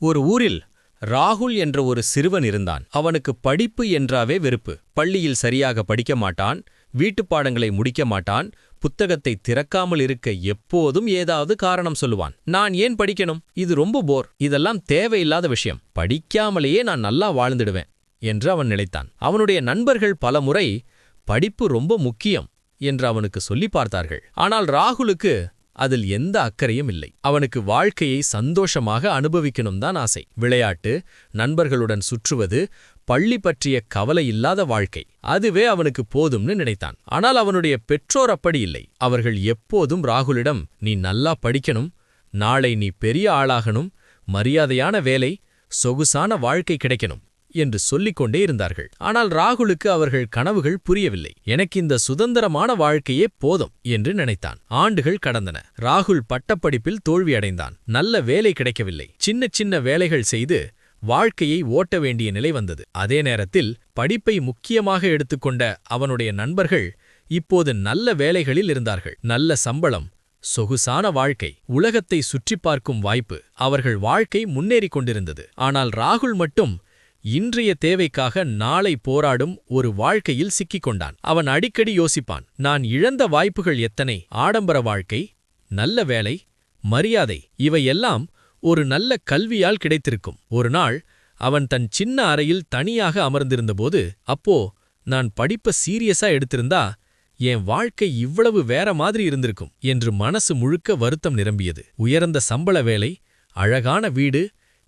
ஒரு ஊரில் ராகுல் என்ற ஒரு சிறுவன் இருந்தான். அவனுக்கு படிப்பு என்றாவே வெறுப்பு. பள்ளியில் சரியாக படிக்க மாட்டான், வீட்டுப் பாடங்களை முடிக்க மாட்டான், புத்தகத்தை திறக்காமல் இருக்க எப்போதும் ஏதாவது காரணம் சொல்லுவான். நான் ஏன் படிக்கணும்? இது ரொம்ப போர், இதெல்லாம் தேவையில்லாத விஷயம், படிக்காமலேயே நான் நல்லா வாழ்ந்துடுவேன் என்று அவன் நினைத்தான். அவனுடைய நண்பர்கள் பலமுறை படிப்பு ரொம்ப முக்கியம் என்று அவனுக்கு சொல்லி பார்த்தார்கள். ஆனால் ராகுலுக்கு அதில் எந்த அக்கறையும் இல்லை. அவனுக்கு வாழ்க்கையை சந்தோஷமாக அனுபவிக்கணும் தான் ஆசை. விளையாட்டு, நண்பர்களுடன் சுற்றுவது, பள்ளி பற்றிய கவலை இல்லாத வாழ்க்கை, அதுவே அவனுக்கு போதும்னு நினைத்தான். ஆனால் அவனுடைய பெற்றோர் அப்படி இல்லை. அவர்கள் எப்போதும் ராகுலிடம், நீ நல்லா படிக்கணும், நாளை நீ பெரிய ஆளாகணும், மரியாதையான வேலை, சொகுசான வாழ்க்கை கிடைக்கணும் என்று சொல்லிக் கொண்டே இருந்தார்கள். ஆனால் ராகுலுக்கு அவர்கள் கனவுகள் புரியவில்லை. எனக்கு இந்த சுதந்திரமான வாழ்க்கையே போதும் என்று நினைத்தான். ஆண்டுகள் கடந்தன. ராகுல் பட்டப்படிப்பில் தோல்வியடைந்தான். நல்ல வேலை கிடைக்கவில்லை. சின்ன சின்ன வேலைகள் செய்து வாழ்க்கையை ஓட்ட வேண்டிய நிலை வந்தது. அதே நேரத்தில் படிப்பை முக்கியமாக எடுத்துக்கொண்ட அவனுடைய நண்பர்கள் இப்போது நல்ல வேலைகளில் இருந்தார்கள். நல்ல சம்பளம், சொகுசான வாழ்க்கை, உலகத்தை சுற்றி பார்க்கும் வாய்ப்பு, அவர்கள் வாழ்க்கை முன்னேறிக் கொண்டிருந்தது. ஆனால் ராகுல் மட்டும் இன்றைய தேவைக்காக நாளை போராடும் ஒரு வாழ்க்கையில் சிக்கிக் கொண்டான். அவன் அடிக்கடி யோசிப்பான், நான் இழந்த வாய்ப்புகள் எத்தனை? ஆடம்பர வாழ்க்கை, நல்ல வேலை, மரியாதை, இவையெல்லாம் ஒரு நல்ல கல்வியால் கிடைத்திருக்கும். ஒரு நாள் அவன் தன் சின்ன அறையில் தனியாக அமர்ந்திருந்தபோது, அப்போ நான் படிப்ப சீரியஸா எடுத்திருந்தா என் வாழ்க்கை இவ்வளவு வேற மாதிரி இருந்திருக்கும் என்று மனசு முழுக்க வருத்தம் நிரம்பியது. உயர்ந்த சம்பள வேலை, அழகான வீடு,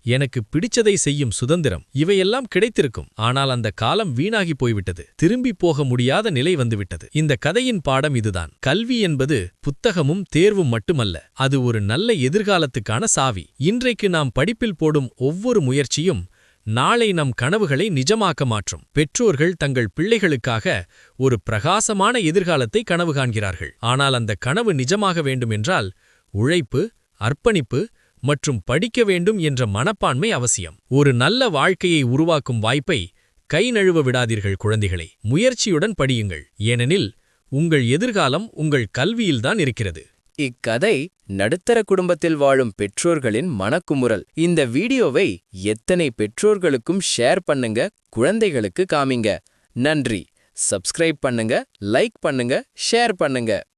எனக்கு பிடிச்சதை செய்யும் சுதந்திரம், இவையெல்லாம் கிடைத்திருக்கும். ஆனால் அந்த காலம் வீணாகி போய்விட்டது. திரும்பி போக முடியாத நிலை வந்துவிட்டது. இந்த கதையின் பாடம் இதுதான். கல்வி என்பது புத்தகமும் தேர்வும் மட்டுமல்ல, அது ஒரு நல்ல எதிர்காலத்துக்கான சாவி. இன்றைக்கு நாம் படிப்பில் போடும் ஒவ்வொரு முயற்சியும் நாளை நம் கனவுகளை நிஜமாக்க மாற்றும். பெற்றோர்கள் தங்கள் பிள்ளைகளுக்காக ஒரு பிரகாசமான எதிர்காலத்தை கனவு காண்கிறார்கள். ஆனால் அந்த கனவு நிஜமாக வேண்டுமென்றால் உழைப்பு, அர்ப்பணிப்பு மற்றும் படிக்க வேண்டும் என்ற மனப்பான்மை அவசியம். ஒரு நல்ல வாழ்க்கையை உருவாக்கும் வாய்ப்பை கை நழுவ விடாதீர்கள் குழந்தைகளே. முயற்சியுடன் படியுங்கள், ஏனெனில் உங்கள் எதிர்காலம் உங்கள் கல்வியில்தான் இருக்கிறது. இக்கதை நடுத்தர குடும்பத்தில் வாழும் பெற்றோர்களின் மனக்குமுறல். இந்த வீடியோவை எத்தனை பெற்றோர்களுக்கும் ஷேர் பண்ணுங்க, குழந்தைகளுக்கு காமிங்க. நன்றி. சப்ஸ்கிரைப் பண்ணுங்க, லைக் பண்ணுங்க, ஷேர் பண்ணுங்க.